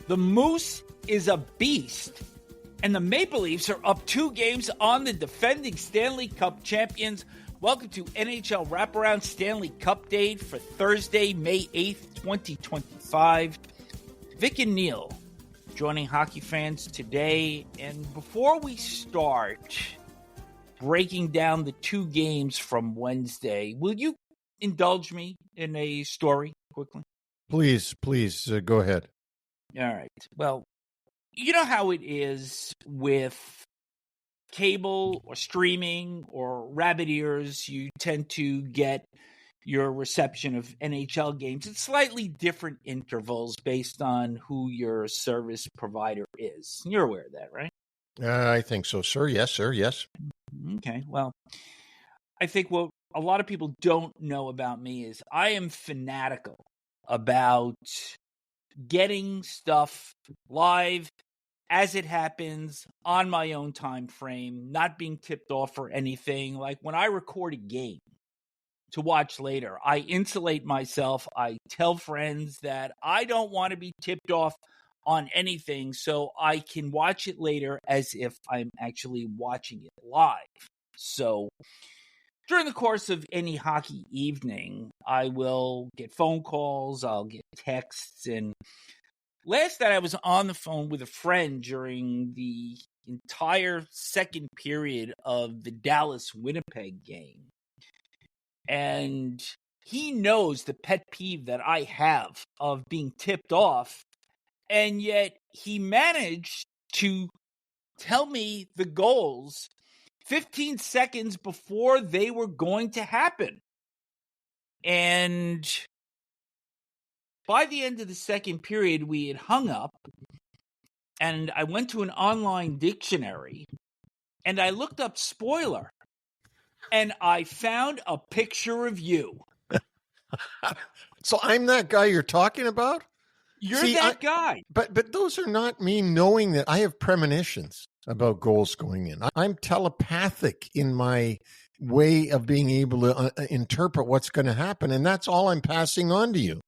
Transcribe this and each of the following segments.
The Moose is a beast, and the Maple Leafs are up 2 games on the defending Stanley Cup champions. Welcome to NHL Wraparound Stanley Cupdate for Thursday, May 8th, 2025. Vic and Neil joining hockey fans today. And before we start breaking down the 2 games from Wednesday, will you indulge me in a story quickly? Please, go ahead. All right. Well, you know how it is with cable or streaming or rabbit ears. You tend to get your reception of NHL games at slightly different intervals based on who your service provider is. You're aware of that, right? I think so, sir. Yes, sir. Yes. Okay. Well, I think what a lot of people don't know about me is I am fanatical about getting stuff live as it happens on my own time frame, not being tipped off or anything. Like when I record a game to watch later, I insulate myself. I tell friends that I don't want to be tipped off on anything, so I can watch it later as if I'm actually watching it live. So during the course of any hockey evening, I will get phone calls, I'll get texts, and last night I was on the phone with a friend during the entire second period of the Dallas-Winnipeg game. And he knows the pet peeve that I have of being tipped off, and yet he managed to tell me the goals 15 seconds before they were going to happen. And by the end of the second period, we had hung up, and I went to an online dictionary, and I looked up spoiler, and I found a picture of you. So I'm that guy you're talking about? You're that guy. But those are not me knowing that I have premonitions about goals going in. I'm telepathic in my way of being able to interpret what's going to happen, and that's all I'm passing on to you.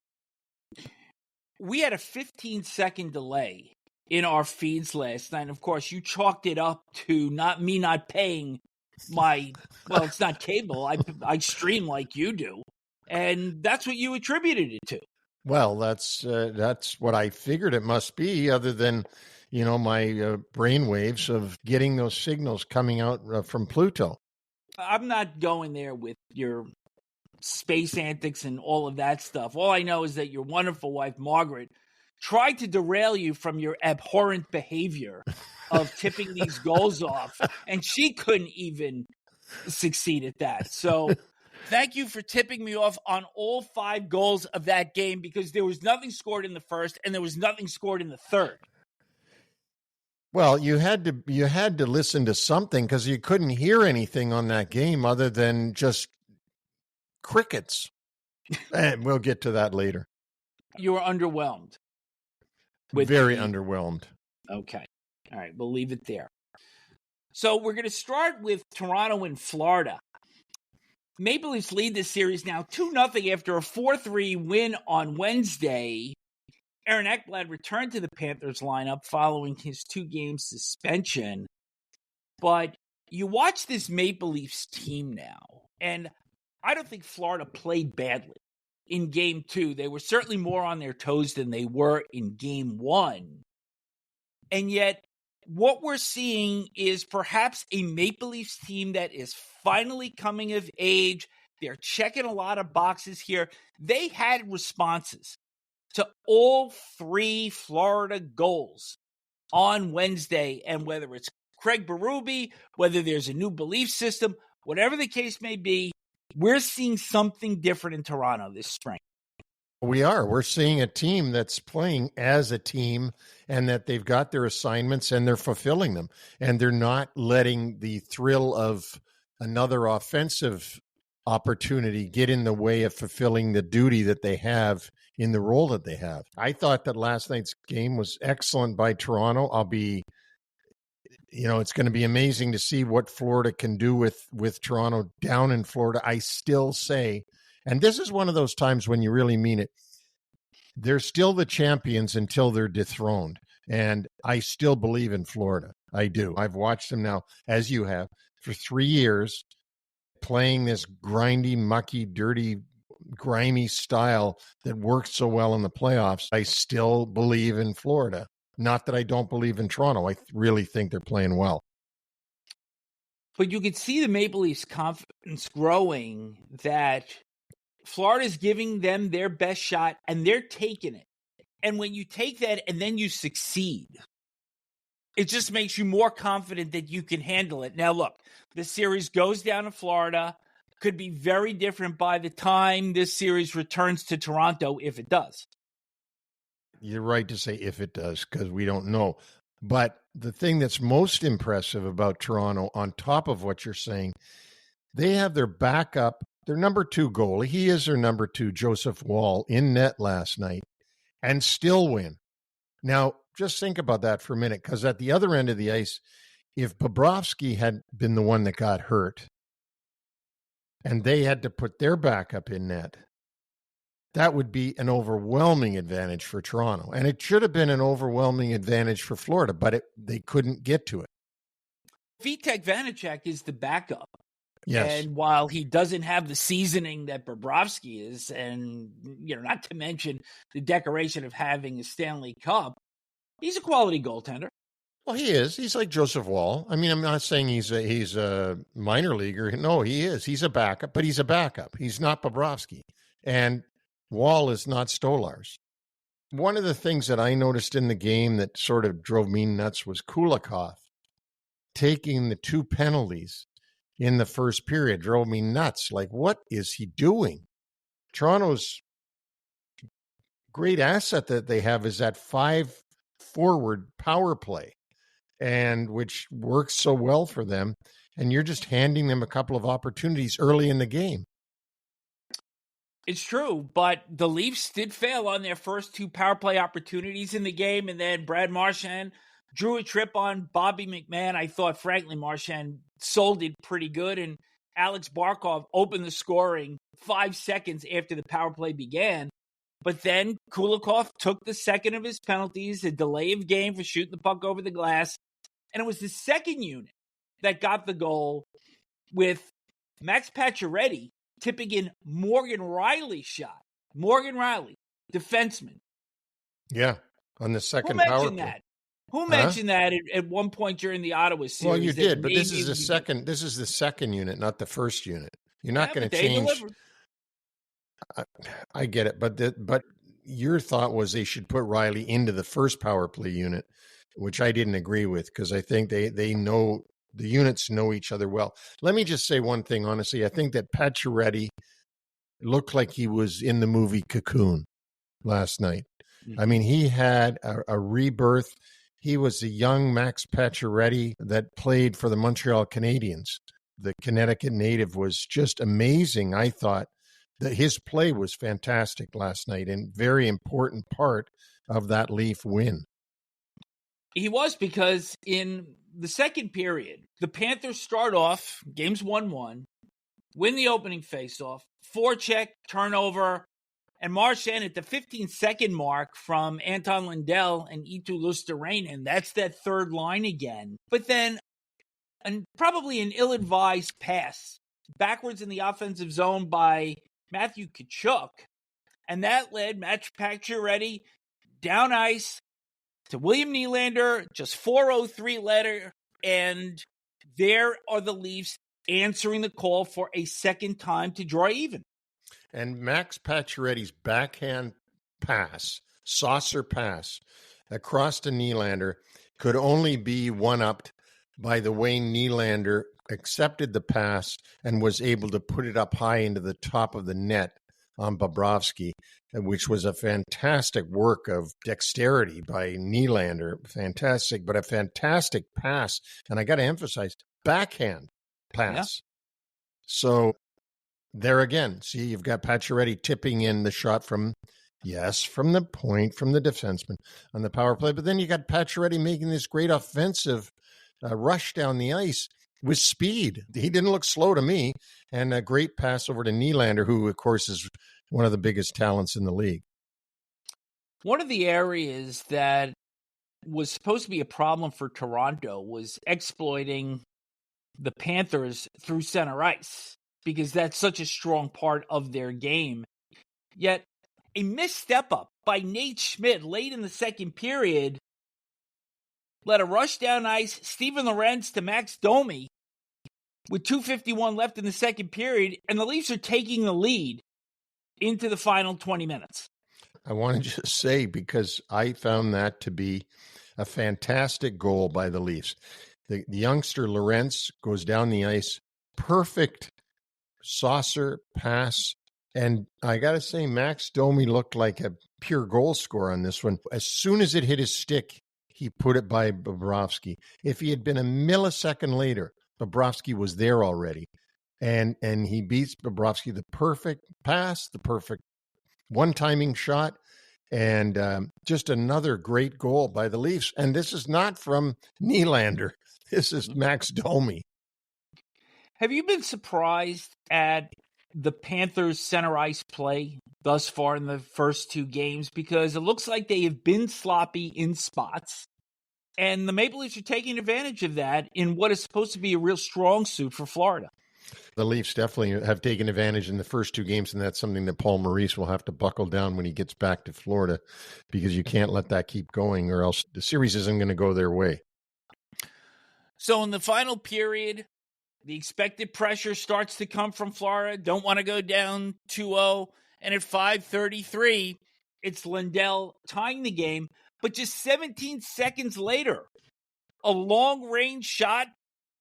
We had a 15-second delay in our feeds last night. Of course, you chalked it up to not paying my, well, it's not cable. I stream like you do, and that's what you attributed it to. Well, that's what I figured it must be, other than, my brain waves of getting those signals coming out from Pluto. I'm not going there with your space antics and all of that stuff. All I know is that your wonderful wife, Margaret, tried to derail you from your abhorrent behavior of tipping these goals off, and she couldn't even succeed at that. So thank you for tipping me off on all 5 goals of that game, because there was nothing scored in the first and there was nothing scored in the third. Well, you had to listen to something, because you couldn't hear anything on that game other than just crickets. And we'll get to that later. You were underwhelmed. Very underwhelmed. Okay. All right. We'll leave it there. So we're going to start with Toronto and Florida. Maple Leafs lead this series now 2-0 after a 4-3 win on Wednesday. Aaron Ekblad returned to the Panthers lineup following his 2-game suspension. But you watch this Maple Leafs team now, and I don't think Florida played badly in Game 2. They were certainly more on their toes than they were in Game 1. And yet, what we're seeing is perhaps a Maple Leafs team that is finally coming of age. They're checking a lot of boxes here. They had responses to all 3 Florida goals on Wednesday. And whether it's Craig Berube, whether there's a new belief system, whatever the case may be, we're seeing something different in Toronto this spring. We are. We're seeing a team that's playing as a team, and that they've got their assignments and they're fulfilling them. And they're not letting the thrill of another offensive opportunity get in the way of fulfilling the duty that they have in the role that they have. I thought that last night's game was excellent by Toronto. It's going to be amazing to see what Florida can do with Toronto down in Florida. I still say, and this is one of those times when you really mean it, they're still the champions until they're dethroned. And I still believe in Florida. I do. I've watched them now, as you have, for 3 years, playing this grindy, mucky, dirty, grimy style that works so well in the playoffs. I still believe in Florida. Not that I don't believe in Toronto. I really think they're playing well. But you could see the Maple Leafs' confidence growing that Florida's giving them their best shot and they're taking it. And when you take that and then you succeed, it just makes you more confident that you can handle it. Now, look, the series goes down to Florida. Could be very different by the time this series returns to Toronto, if it does. You're right to say if it does, because we don't know. But the thing that's most impressive about Toronto, on top of what you're saying, they have their backup, their number 2 goalie. He is their number 2, Joseph Woll, in net last night, and still win. Now, just think about that for a minute, because at the other end of the ice, if Bobrovsky had been the one that got hurt and they had to put their backup in net, that would be an overwhelming advantage for Toronto. And it should have been an overwhelming advantage for Florida, but they couldn't get to it. Vitek Vanacek is the backup. Yes. And while he doesn't have the seasoning that Bobrovsky is, and not to mention the decoration of having a Stanley Cup, he's a quality goaltender. Well, he is. He's like Joseph Woll. I mean, I'm not saying he's a minor leaguer. No, he is. He's a backup, but he's a backup. He's not Bobrovsky. And Woll is not Stolarz. One of the things that I noticed in the game that sort of drove me nuts was Kulikov taking the 2 penalties in the first period. Drove me nuts. Like, what is he doing? Toronto's great asset that they have is that 5-forward power play, and which works so well for them. And you're just handing them a couple of opportunities early in the game. It's true, but the Leafs did fail on their first 2 power play opportunities in the game, and then Brad Marchand drew a trip on Bobby McMahon. I thought, frankly, Marchand sold it pretty good, and Alex Barkov opened the scoring 5 seconds after the power play began. But then Kulikov took the second of his penalties, a delay of game for shooting the puck over the glass, and it was the second unit that got the goal with Max Pacioretty tipping in Morgan Riley's shot. Morgan Riley, defenseman. Yeah, on the second power play. Who mentioned that at one point during the Ottawa series? Well, you did, but this is the second. This is the second unit, not the first unit. You're not going to change. I get it, but your thought was they should put Riley into the first power play unit, which I didn't agree with, because I think they know. The units know each other well. Let me just say one thing, honestly. I think that Pacioretty looked like he was in the movie Cocoon last night. Mm-hmm. I mean, he had a rebirth. He was the young Max Pacioretty that played for the Montreal Canadiens. The Connecticut native was just amazing. I thought that his play was fantastic last night and very important part of that Leaf win. He was, because in the second period, the Panthers start off games 1-1, win the opening faceoff, forecheck, turnover, and Marchand at the 15-second mark from Anton Lundell and Eetu Luostarinen. That's that third line again. But then, probably an ill-advised pass backwards in the offensive zone by Matthew Tkachuk, and that led Max Pacioretty down ice to William Nylander, just 4:03 later, and there are the Leafs answering the call for a second time to draw even. And Max Pacioretty's backhand pass, saucer pass, across to Nylander could only be one-upped by the way Nylander accepted the pass and was able to put it up high into the top of the net on Bobrovsky, which was a fantastic work of dexterity by Nylander. Fantastic, but a fantastic pass. And I got to emphasize, backhand pass. Yeah. So there again, see, you've got Pacioretty tipping in the shot from the point, from the defenseman on the power play. But then you got Pacioretty making this great offensive rush down the ice with speed. He didn't look slow to me. And a great pass over to Nylander, who, of course, is one of the biggest talents in the league. One of the areas that was supposed to be a problem for Toronto was exploiting the Panthers through center ice, because that's such a strong part of their game. Yet, a missed step up by Nate Schmidt late in the second period led a rush down ice, Steven Lorentz to Max Domi with 2:51 left in the second period, and the Leafs are taking the lead into the final 20 minutes. I want to just say, because I found that to be a fantastic goal by the Leafs. The youngster Lorentz goes down the ice, perfect saucer pass. And I got to say, Max Domi looked like a pure goal scorer on this one. As soon as it hit his stick, he put it by Bobrovsky. If he had been a millisecond later, Bobrovsky was there already. And he beats Bobrovsky. The perfect pass, the perfect one-timing shot, and just another great goal by the Leafs. And this is not from Nylander. This is Max Domi. Have you been surprised at the Panthers' center ice play thus far in the first two games? Because it looks like they have been sloppy in spots, and the Maple Leafs are taking advantage of that in what is supposed to be a real strong suit for Florida. The Leafs definitely have taken advantage in the first two games, and that's something that Paul Maurice will have to buckle down when he gets back to Florida, because you can't let that keep going, or else the series isn't going to go their way. So in the final period, the expected pressure starts to come from Florida. Don't want to go down 2-0. And at 5:33, it's Lindell tying the game. But just 17 seconds later, a long-range shot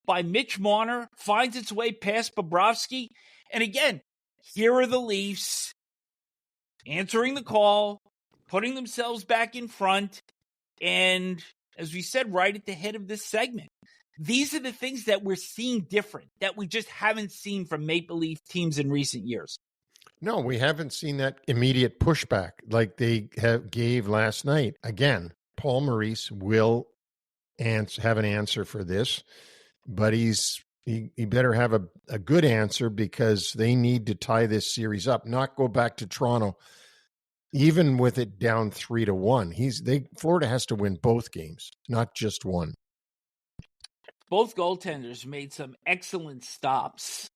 by Mitch Marner finds its way past Bobrovsky. And again, here are the Leafs answering the call, putting themselves back in front. And as we said right at the head of this segment, these are the things that we're seeing different, that we just haven't seen from Maple Leaf teams in recent years. No, we haven't seen that immediate pushback like they gave last night. Again, Paul Maurice will have an answer for this, but he better have a good answer, because they need to tie this series up, not go back to Toronto, even with it down 3-1. Florida has to win both games, not just one. Both goaltenders made some excellent stops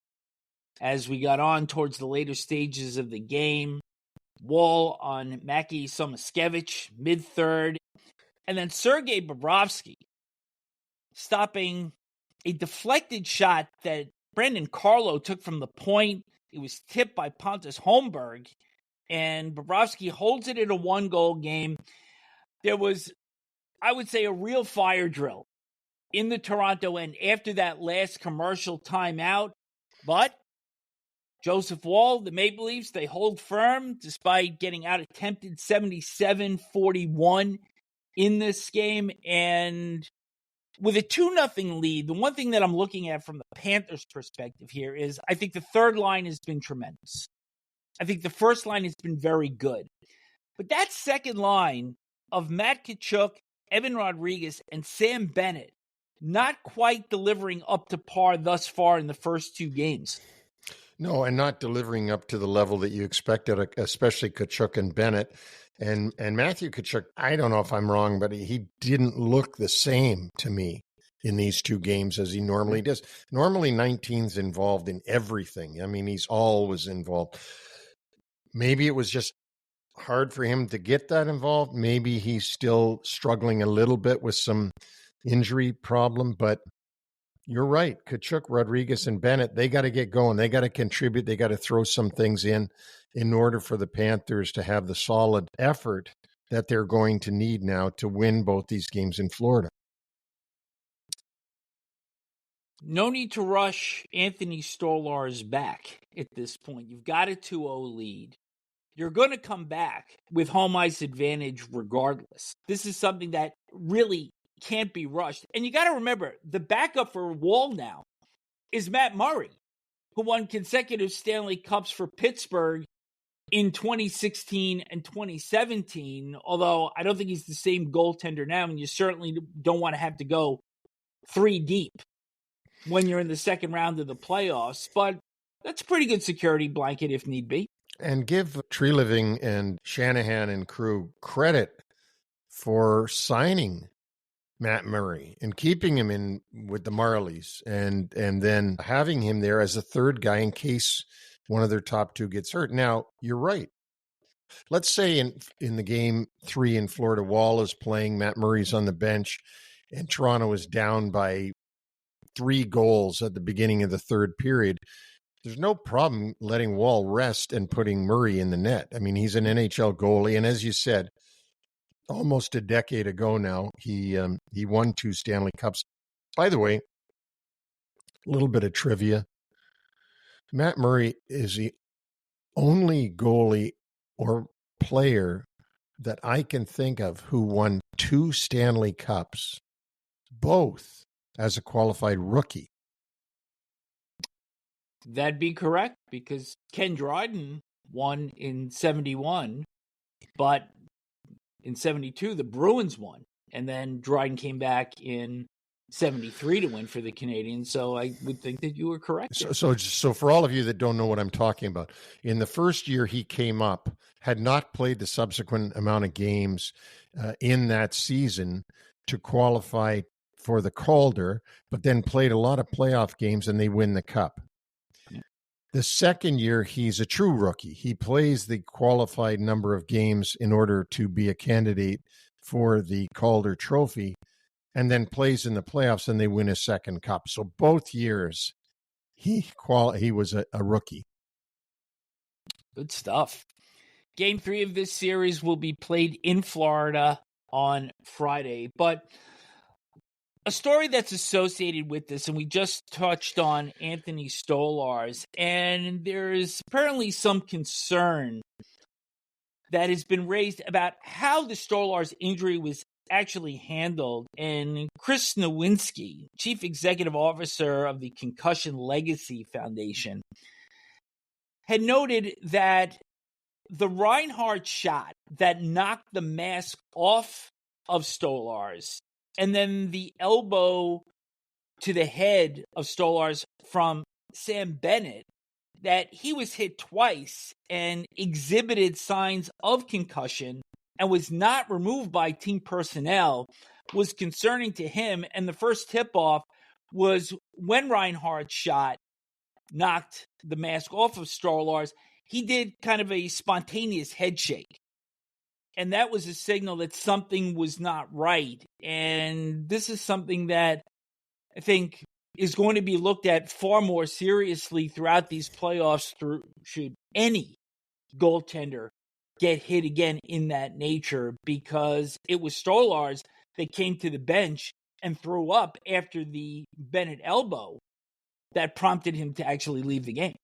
as we got on towards the later stages of the game. Wall on Mackie Somaskevich, mid-third. And then Sergei Bobrovsky stopping a deflected shot that Brandon Carlo took from the point. It was tipped by Pontus Holmberg, and Bobrovsky holds it in a one-goal game. There was, I would say, a real fire drill in the Toronto end after that last commercial timeout. But Joseph Woll, the Maple Leafs, they hold firm despite getting out-attempted 77-41 in this game. And with a 2-0 lead, the one thing that I'm looking at from the Panthers' perspective here is I think the third line has been tremendous. I think the first line has been very good. But that second line of Matt Tkachuk, Evan Rodriguez, and Sam Bennett not quite delivering up to par thus far in the first two games. No, and not delivering up to the level that you expected, especially Tkachuk and Bennett. And Matthew Tkachuk, I don't know if I'm wrong, but he didn't look the same to me in these two games as he normally does. Normally 19's involved in everything. I mean, he's always involved. Maybe it was just hard for him to get that involved. Maybe he's still struggling a little bit with some injury problem, but you're right. Tkachuk, Rodriguez, and Bennett, they got to get going. They got to contribute. They got to throw some things in order for the Panthers to have the solid effort that they're going to need now to win both these games in Florida. No need to rush Anthony Stolarz back at this point. You've got a 2-0 lead. You're going to come back with home ice advantage regardless. This is something that really can't be rushed. And you got to remember, the backup for Wall now is Matt Murray, who won consecutive Stanley Cups for Pittsburgh in 2016 and 2017, although I don't think he's the same goaltender now, and you certainly don't want to have to go 3 deep when you're in the second round of the playoffs. But that's a pretty good security blanket if need be. And give Tree Living and Shanahan and crew credit for signing Matt Murray and keeping him in with the Marlies and then having him there as a third guy in case one of their top two gets hurt. Now, you're right. Let's say in the game 3 in Florida, Wall is playing, Matt Murray's on the bench, and Toronto is down by 3 goals at the beginning of the third period. There's no problem letting Wall rest and putting Murray in the net. I mean, he's an NHL goalie, and as you said, almost a decade ago now, he won 2 Stanley Cups. By the way, a little bit of trivia. Matt Murray is the only goalie or player that I can think of who won 2 Stanley Cups, both as a qualified rookie. That'd be correct, because Ken Dryden won in 71, but in 72, the Bruins won. And then Dryden came back in 73 to win for the Canadiens. So I would think that you were correct. So for all of you that don't know what I'm talking about, in the first year he came up, had not played the subsequent amount of games in that season to qualify for the Calder, but then played a lot of playoff games and they win the Cup. The second year, he's a true rookie. He plays the qualified number of games in order to be a candidate for the Calder Trophy, and then plays in the playoffs and they win a second Cup. So both years, he was a rookie. Good stuff. Game 3 of this series will be played in Florida on Friday, but a story that's associated with this, and we just touched on Anthony Stolarz, and there's apparently some concern that has been raised about how the Stolarz injury was actually handled. And Chris Nowinski, Chief Executive Officer of the Concussion Legacy Foundation, had noted that the Reinhardt shot that knocked the mask off of Stolarz, and then the elbow to the head of Stolarz from Sam Bennett, that he was hit twice and exhibited signs of concussion and was not removed by team personnel, was concerning to him. And the first tip-off was when Reinhardt's shot knocked the mask off of Stolarz, he did kind of a spontaneous head shake. And that was a signal that something was not right. And this is something that I think is going to be looked at far more seriously throughout these playoffs should any goaltender get hit again in that nature, because it was Stolarz that came to the bench and threw up after the Bennett elbow that prompted him to actually leave the game.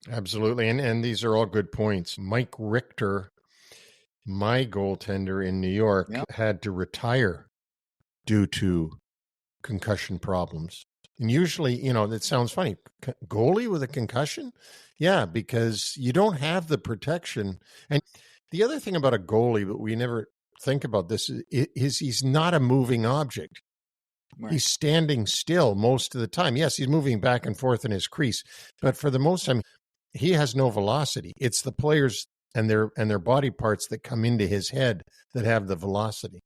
Absolutely. And these are all good points. Mike Richter, my goaltender in New York, had to retire due to concussion problems. And usually, that sounds funny. Goalie with a concussion? Yeah, because you don't have the protection. And the other thing about a goalie, but we never think about this, is he's not a moving object. Right. He's standing still most of the time. Yes, he's moving back and forth in his crease, but for the most time, he has no velocity. It's the players and their body parts that come into his head that have the velocity.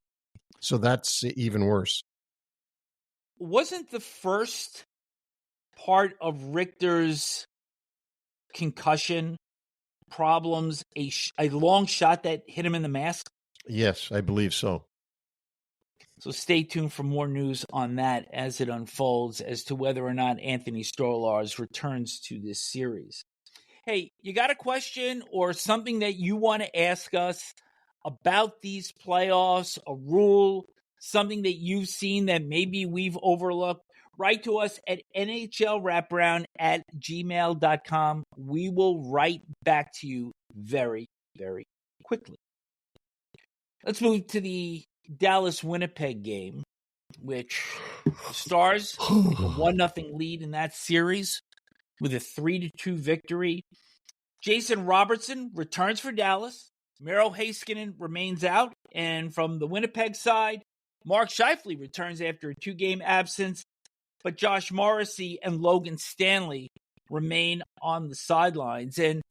So that's even worse. Wasn't the first part of Richter's concussion problems a long shot that hit him in the mask? Yes, I believe so. So stay tuned for more news on that as it unfolds as to whether or not Anthony Stolarz returns to this series. Hey, you got a question or something that you want to ask us about these playoffs, a rule, something that you've seen that maybe we've overlooked? Write to us at nhlwraparound@gmail.com. We will write back to you very, very quickly. Let's move to the Dallas-Winnipeg game, which the Stars a 1-0 lead in that series with a 3-2 victory. Jason Robertson returns for Dallas. Miro Heiskanen remains out. And from the Winnipeg side, Mark Scheifele returns after a 2-game absence, but Josh Morrissey and Logan Stanley remain on the sidelines. And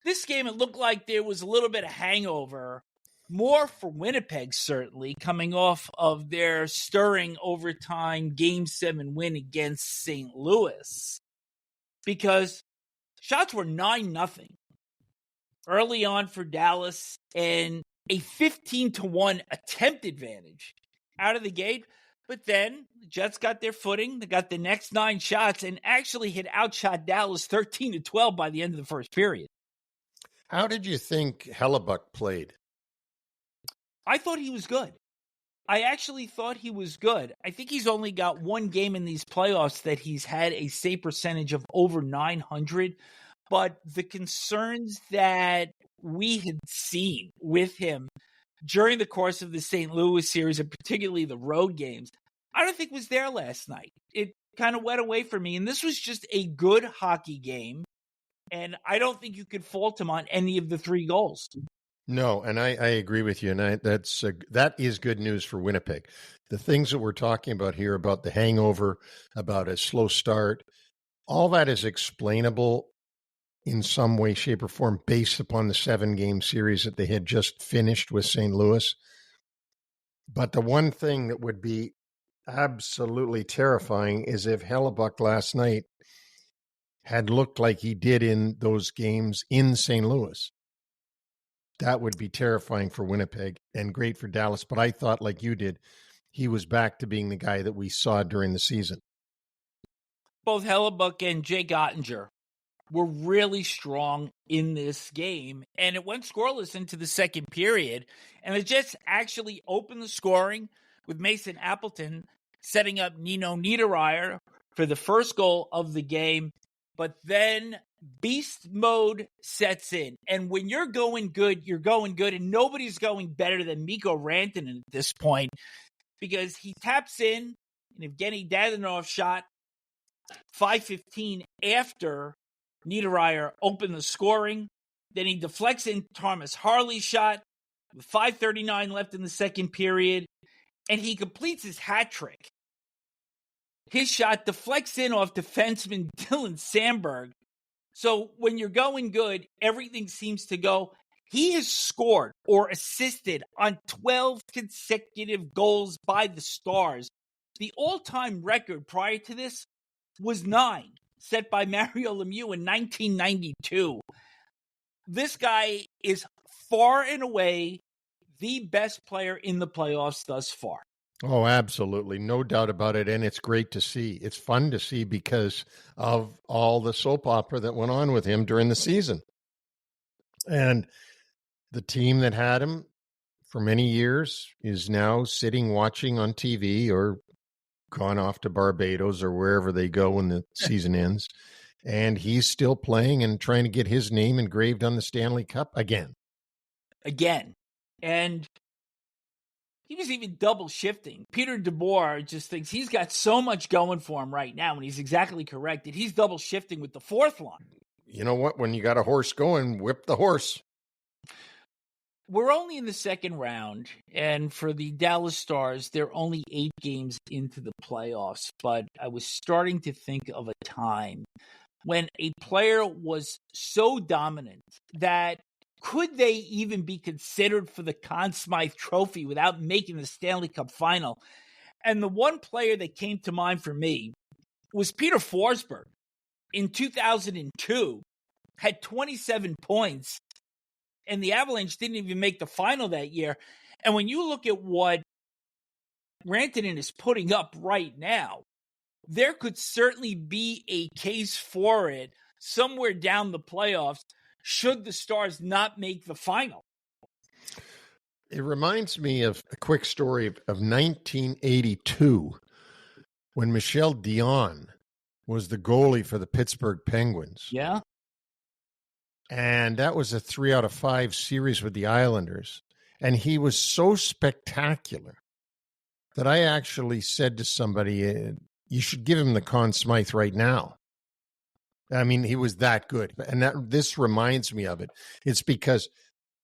This game, it looked like there was a little bit of hangover, more for Winnipeg, certainly, coming off of their stirring overtime Game 7 win against St. Louis, because shots were 9-0 early on for Dallas and a 15-1 attempt advantage out of the gate. But then the Jets got their footing. They got the next 9 shots and actually had outshot Dallas 13-12 by the end of the first period. How did you think Hellebuck played? I thought he was good. I actually thought he was good. I think he's only got one game in these playoffs that he's had a save percentage of over 900. But the concerns that we had seen with him during the course of the St. Louis series, and particularly the road games, I don't think was there last night. It kind of went away from me. And this was just a good hockey game. And I don't think you could fault him on any of the 3 goals. No, and I agree with you, and that is good news for Winnipeg. The things that we're talking about here, about the hangover, about a slow start, all that is explainable in some way, shape, or form based upon the 7-game series that they had just finished with St. Louis. But the one thing that would be absolutely terrifying is if Hellebuck last night had looked like he did in those games in St. Louis. That would be terrifying for Winnipeg and great for Dallas. But I thought, like you did, he was back to being the guy that we saw during the season. Both Hellebuck and Jake Ottinger were really strong in this game, and it went scoreless into the second period. And the Jets actually opened the scoring with Mason Appleton setting up Nino Niederreiter for the first goal of the game. But then beast mode sets in. And when you're going good, you're going good. And nobody's going better than Mikko Rantanen at this point, because he taps in an Evgeny Dadonov shot 5:15 after Niederreiter opened the scoring. Then he deflects in Thomas Harley's shot with 5:39 left in the second period. And he completes his hat trick. His shot deflects in off defenseman Dylan Sandberg. So when you're going good, everything seems to go. He has scored or assisted on 12 consecutive goals by the Stars. The all-time record prior to this was 9, set by Mario Lemieux in 1992. This guy is far and away the best player in the playoffs thus far. Oh, absolutely. No doubt about it. And it's great to see. It's fun to see because of all the soap opera that went on with him during the season. And the team that had him for many years is now sitting watching on TV or gone off to Barbados or wherever they go when the season ends. And he's still playing and trying to get his name engraved on the Stanley Cup again. And he was even double shifting. Peter DeBoer just thinks he's got so much going for him right now, and he's exactly correct that he's double shifting with the 4th line. You know what? When you got a horse going, whip the horse. We're only in the second round, and for the Dallas Stars, they're only 8 games into the playoffs. But I was starting to think of a time when a player was so dominant that could they even be considered for the Conn Smythe Trophy without making the Stanley Cup final? And the one player that came to mind for me was Peter Forsberg. In 2002, had 27 points, and the Avalanche didn't even make the final that year. And when you look at what Rantanen is putting up right now, there could certainly be a case for it somewhere down the playoffs should the Stars not make the final. It reminds me of a quick story of 1982 when Michel Dion was the goalie for the Pittsburgh Penguins. Yeah. And that was a 3-out-of-5 series with the Islanders. And he was so spectacular that I actually said to somebody, you should give him the Conn Smythe right now. I mean, he was that good. And this reminds me of it. It's because,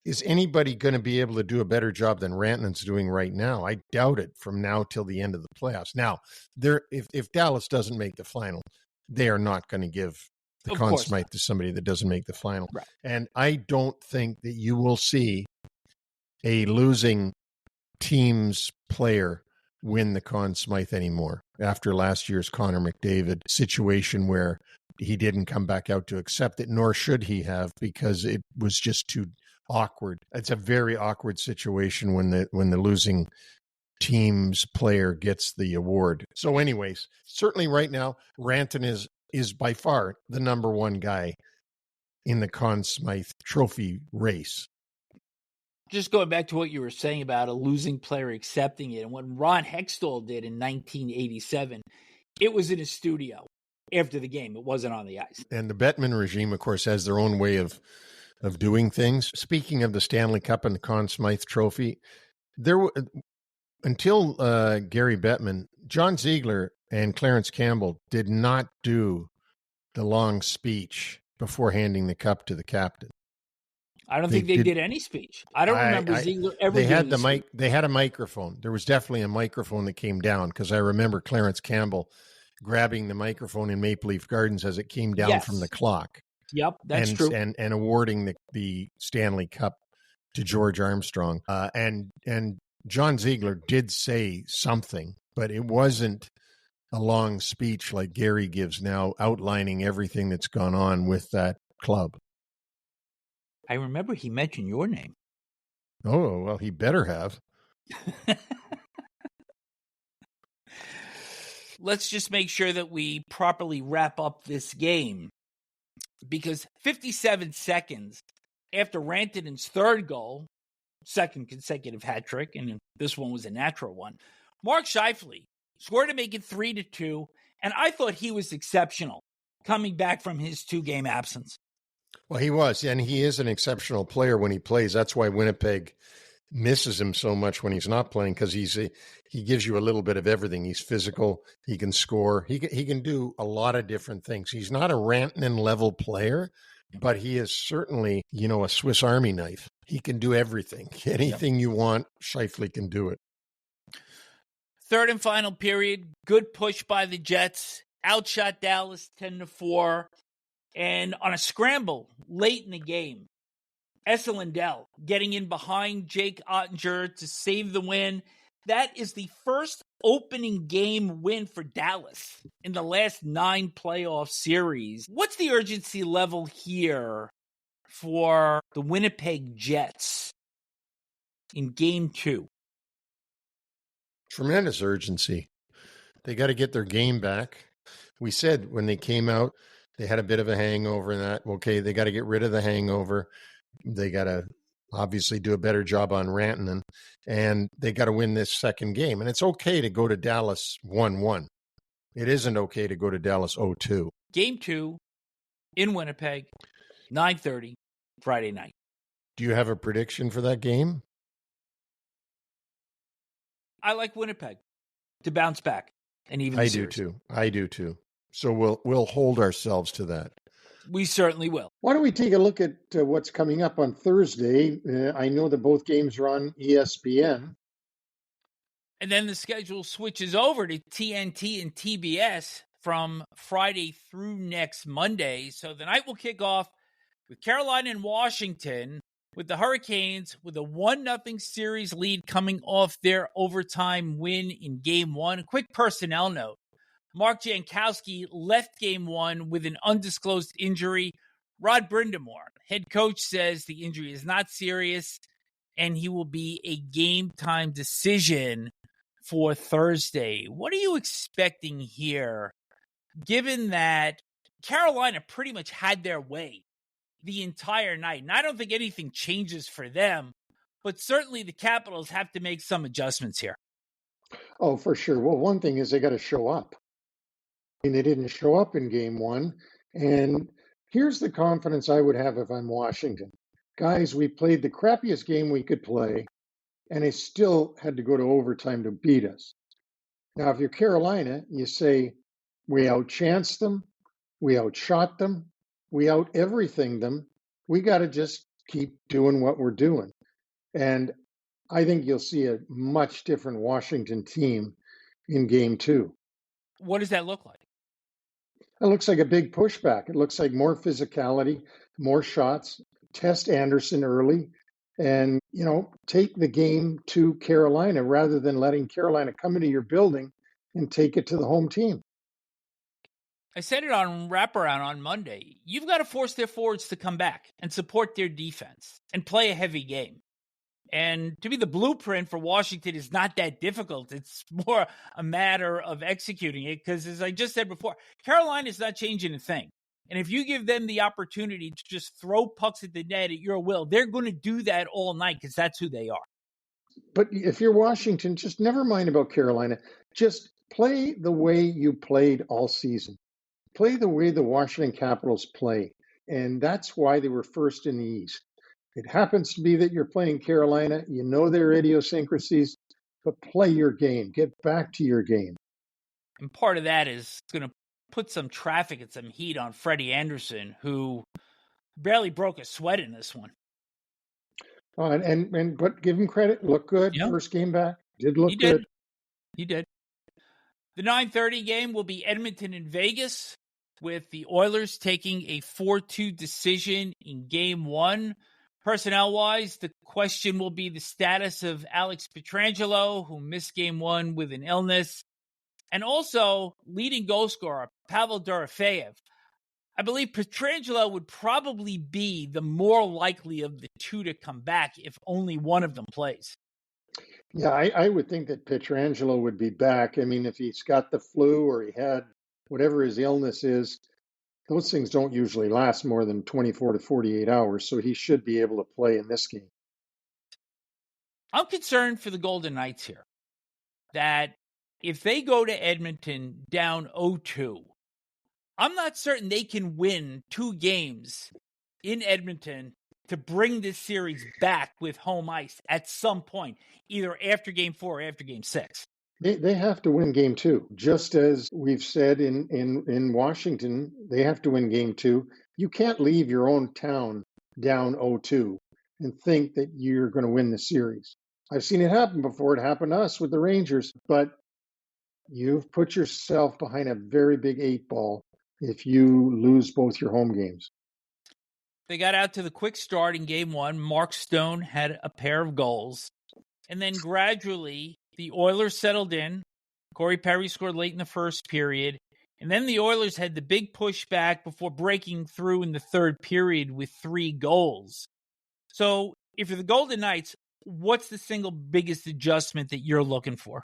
is anybody going to be able to do a better job than Rantanen's doing right now? I doubt it from now till the end of the playoffs. Now, if Dallas doesn't make the final, they are not going to give The Of Conn course Smythe not. to somebody that doesn't make the final. Right. And I don't think that you will see a losing team's player win the Conn Smythe anymore after last year's Connor McDavid situation where he didn't come back out to accept it, nor should he have, because it was just too awkward. It's a very awkward situation when the losing team's player gets the award. So anyways, certainly right now, Rantanen is by far the number one guy in the Conn Smythe Trophy race. Just going back to what you were saying about a losing player accepting it, and what Ron Hextall did in 1987, it was in his studio after the game. It wasn't on the ice. And the Bettman regime, of course, has their own way of doing things. Speaking of the Stanley Cup and the Conn Smythe Trophy, until Gary Bettman, John Ziegler and Clarence Campbell did not do the long speech before handing the cup to the captain. I don't think they did any speech. I don't remember Ziegler ever they had doing the speech. They had a microphone. There was definitely a microphone that came down, because I remember Clarence Campbell grabbing the microphone in Maple Leaf Gardens as it came down from the clock. Yep, that's true. And awarding the Stanley Cup to George Armstrong. And John Ziegler did say something, but it wasn't a long speech like Gary gives now, outlining everything that's gone on with that club. I remember he mentioned your name. Oh, well, he better have. Let's just make sure that we properly wrap up this game, because 57 seconds after Rantanen's third goal, second consecutive hat trick, and this one was a natural one, Mark Scheifele scored to make it 3-2, and I thought he was exceptional coming back from his 2-game absence. Well, he was, and he is an exceptional player when he plays. That's why Winnipeg misses him so much when he's not playing, because he gives you a little bit of everything. He's physical. He can score. He can do a lot of different things. He's not a Rantanen level player, but he is certainly, a Swiss Army knife. He can do everything. Anything you want, Scheifele can do it. Third and final period, good push by the Jets. Outshot Dallas 10-4. And on a scramble late in the game, Esa Lindell getting in behind Jake Ottinger to save the win. That is the first opening game win for Dallas in the last 9 playoff series. What's the urgency level here for the Winnipeg Jets in Game 2? Tremendous urgency. They got to get their game back. We said when they came out, they had a bit of a hangover in that. Okay, they got to get rid of the hangover. They got to obviously do a better job on Rantanen, and they got to win this second game. And it's okay to go to Dallas 1-1. It isn't okay to go to Dallas 0-2. Game 2 in Winnipeg, 9:30, Friday night. Do you have a prediction for that game? I like Winnipeg to bounce back and even. I do too. So we'll hold ourselves to that. We certainly will. Why don't we take a look at what's coming up on Thursday? I know that both games are on ESPN. And then the schedule switches over to TNT and TBS from Friday through next Monday. So the night will kick off with Carolina and Washington, with the Hurricanes with a 1-0 series lead coming off their overtime win in Game 1. A quick personnel note. Mark Jankowski left Game 1 with an undisclosed injury. Rod Brindamore, head coach, says the injury is not serious and he will be a game-time decision for Thursday. What are you expecting here, given that Carolina pretty much had their way the entire night? And I don't think anything changes for them, but certainly the Capitals have to make some adjustments here. Oh, for sure. Well, one thing is they got to show up. And they didn't show up in Game 1. And here's the confidence I would have if I'm Washington. Guys, we played the crappiest game we could play, and they still had to go to overtime to beat us. Now, if you're Carolina, you say, we outchanced them, we outshot them, we out-everything them. We got to just keep doing what we're doing. And I think you'll see a much different Washington team in Game 2. What does that look like? It looks like a big pushback. It looks like more physicality, more shots. Test Anderson early, and take the game to Carolina rather than letting Carolina come into your building and take it to the home team. I said it on Wraparound on Monday. You've got to force their forwards to come back and support their defense and play a heavy game. And to me, the blueprint for Washington is not that difficult. It's more a matter of executing it because, as I just said before, Carolina is not changing a thing. And if you give them the opportunity to just throw pucks at the net at your will, they're going to do that all night because that's who they are. But if you're Washington, just never mind about Carolina. Just play the way you played all season. Play the way the Washington Capitals play. And that's why they were first in the East. It happens to be that you're playing Carolina. You know their idiosyncrasies, but play your game. Get back to your game. And part of that is going to put some traffic and some heat on Freddie Anderson, who barely broke a sweat in this one. But give him credit. Looked good. Yep. First game back. Did look good. He did. The 9:30 game will be Edmonton and Vegas, with the Oilers taking a 4-2 decision in Game 1. Personnel-wise, the question will be the status of Alex Pietrangelo, who missed Game 1 with an illness, and also leading goal scorer Pavel Dorofeyev. I believe Pietrangelo would probably be the more likely of the two to come back if only one of them plays. Yeah, I would think that Pietrangelo would be back. I mean, if he's got the flu or he had whatever his illness is, those things don't usually last more than 24 to 48 hours, so he should be able to play in this game. I'm concerned for the Golden Knights here, that if they go to Edmonton down 0-2, I'm not certain they can win 2 games in Edmonton to bring this series back with home ice at some point, either after Game 4 or after Game 6. They have to win Game 2, just as we've said in Washington. They have to win Game 2. You can't leave your own town down 0-2 and think that you're going to win the series. I've seen it happen before. It happened to us with the Rangers, but you've put yourself behind a very big 8 ball if you lose both your home games. They got out to the quick start in Game 1. Mark Stone had a pair of goals. And then gradually, the Oilers settled in. Corey Perry scored late in the first period. And then the Oilers had the big pushback before breaking through in the third period with 3 goals. So if you're the Golden Knights, what's the single biggest adjustment that you're looking for?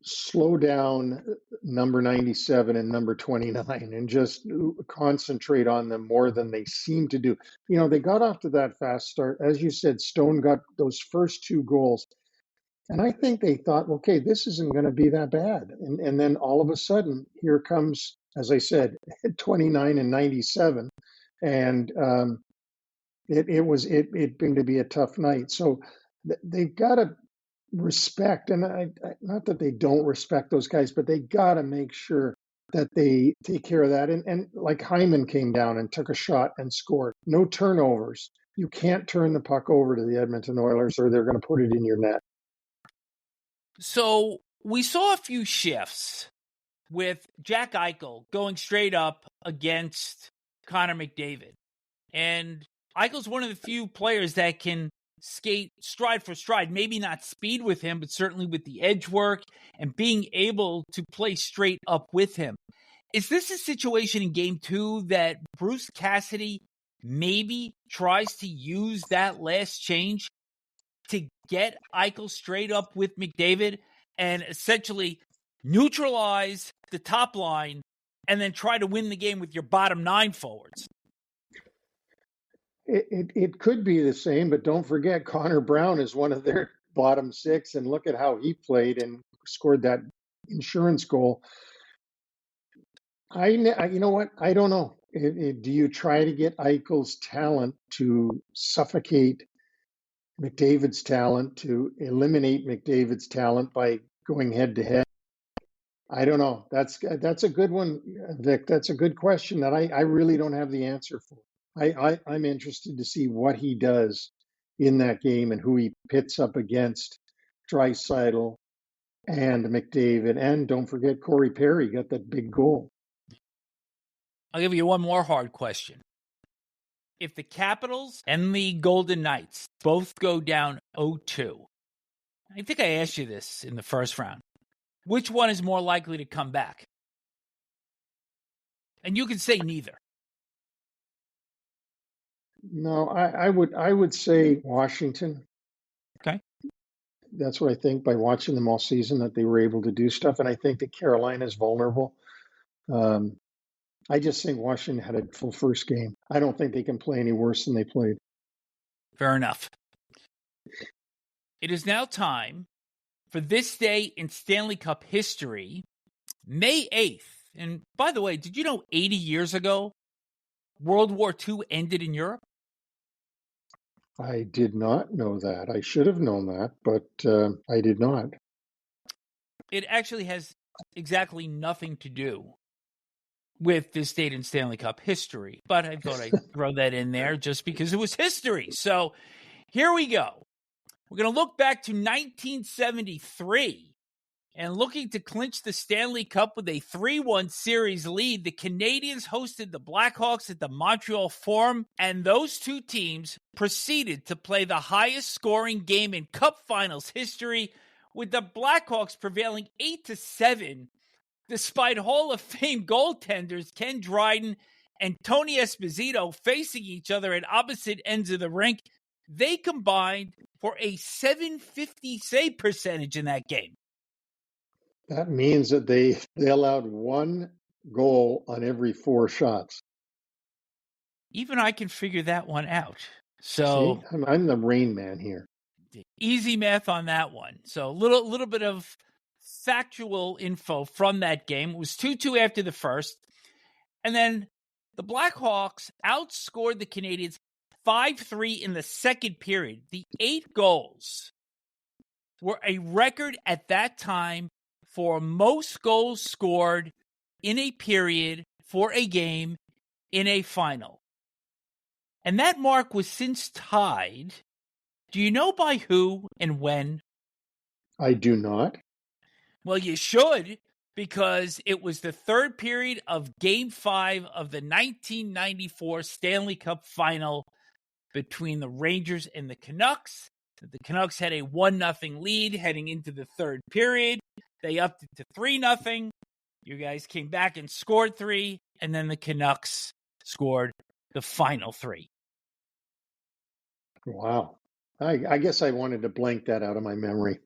Slow down number 97 and number 29 and just concentrate on them more than they seem to do. They got off to that fast start. As you said, Stone got those first 2 goals. And I think they thought, okay, this isn't going to be that bad. And then all of a sudden, here comes, as I said, 29 and 97. And it began to be a tough night. So they've got to respect, and I not that they don't respect those guys, but they got to make sure that they take care of that. And like Hyman came down and took a shot and scored. No turnovers. You can't turn the puck over to the Edmonton Oilers or they're going to put it in your net. So we saw a few shifts with Jack Eichel going straight up against Connor McDavid. And Eichel's one of the few players that can skate stride for stride, maybe not speed with him, but certainly with the edge work and being able to play straight up with him. Is this a situation in Game 2 that Bruce Cassidy maybe tries to use that last change to get Eichel straight up with McDavid and essentially neutralize the top line and then try to win the game with your bottom 9 forwards? It could be the same, but don't forget Connor Brown is one of their bottom 6, and look at how he played and scored that insurance goal. You know what? I don't know. Do you try to get Eichel's talent to suffocate McDavid's talent, to eliminate McDavid's talent by going head to head? I don't know. That's a good one, Vic. That's a good question that I really don't have the answer for. I'm interested to see what he does in that game and who he pits up against Draisaitl, and McDavid, and don't forget Corey Perry got that big goal. I'll give you one more hard question. If the Capitals and the Golden Knights both go down 0-2, I think I asked you this in the first round, which one is more likely to come back? And you can say neither. No, I would say Washington. Okay. That's what I think by watching them all season, that they were able to do stuff. And I think that Carolina is vulnerable. I just think Washington had a full first game. I don't think they can play any worse than they played. Fair enough. It is now time for this day in Stanley Cup history, May 8th. And by the way, did you know 80 years ago, World War II ended in Europe? I did not know that. I should have known that, but I did not. It actually has exactly nothing to do with this date in Stanley Cup history, but I thought I'd throw that in there just because it was history. So here we go. We're going to look back to 1973, and looking to clinch the Stanley Cup with a 3-1 series lead, the Canadiens hosted the Blackhawks at the Montreal Forum, and those two teams proceeded to play the highest scoring game in Cup Finals history, with the Blackhawks prevailing 8-7, despite Hall of Fame goaltenders Ken Dryden and Tony Esposito facing each other at opposite ends of the rink. They combined for a .750 save percentage in that game. That means that they allowed one goal on every 4 shots. Even I can figure that one out. So see, I'm the Rain Man here. Easy math on that one. So a little bit of factual info from that game. It was 2-2 after the first. And then the Blackhawks outscored the Canadiens 5-3 in the second period. The 8 goals were a record at that time for most goals scored in a period for a game in a final. And that mark was since tied. Do you know by who and when? I do not. Well, you should, because it was the third period of Game 5 of the 1994 Stanley Cup Final between the Rangers and the Canucks. The Canucks had a 1-0 lead heading into the third period. They upped it to 3-0. You guys came back and scored 3, and then the Canucks scored the final 3. Wow. I guess I wanted to blank that out of my memory.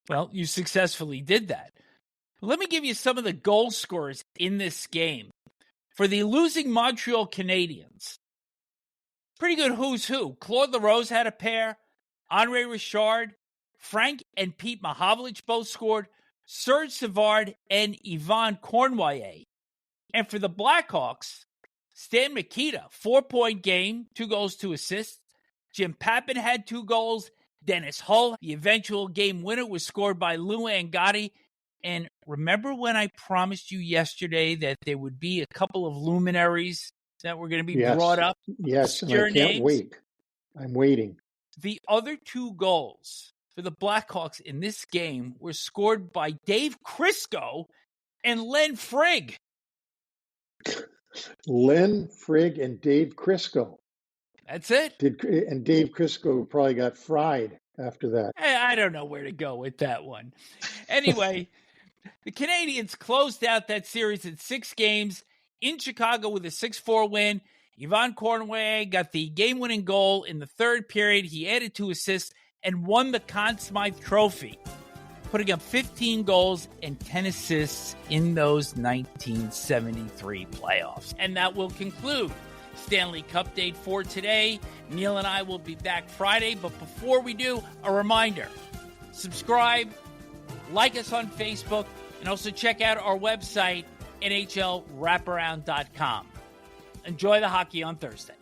Well, you successfully did that. Let me give you some of the goal scorers in this game. For the losing Montreal Canadiens, pretty good who's who. Claude LaRose had a pair. Andre Richard, Frank and Pete Mahovlich both scored. Serge Savard and Yvan Cournoyer. And for the Blackhawks, Stan Mikita, 4-point game, 2 goals, 2 assists. Jim Pappen had 2 goals. Dennis Hull, the eventual game winner, was scored by Lou Angotti. And remember when I promised you yesterday that there would be a couple of luminaries that were going to be brought up? Yes, and I can't wait. I'm waiting. The other 2 goals for the Blackhawks in this game were scored by Dave Crisco and Len Frigg. Len Frigg and Dave Crisco. That's it. And Dave Crisco probably got fried after that. I don't know where to go with that one. Anyway, the Canadiens closed out that series in 6 games in Chicago with a 6-4 win. Yvan Cournoyer got the game-winning goal in the third period. He added 2 assists and won the Conn Smythe Trophy, putting up 15 goals and 10 assists in those 1973 playoffs. And that will conclude Stanley Cupdate for today. Neil and I will be back Friday, but before we do, a reminder, subscribe, like us on Facebook, and also check out our website, NHLWraparound.com. Enjoy the hockey on Thursday.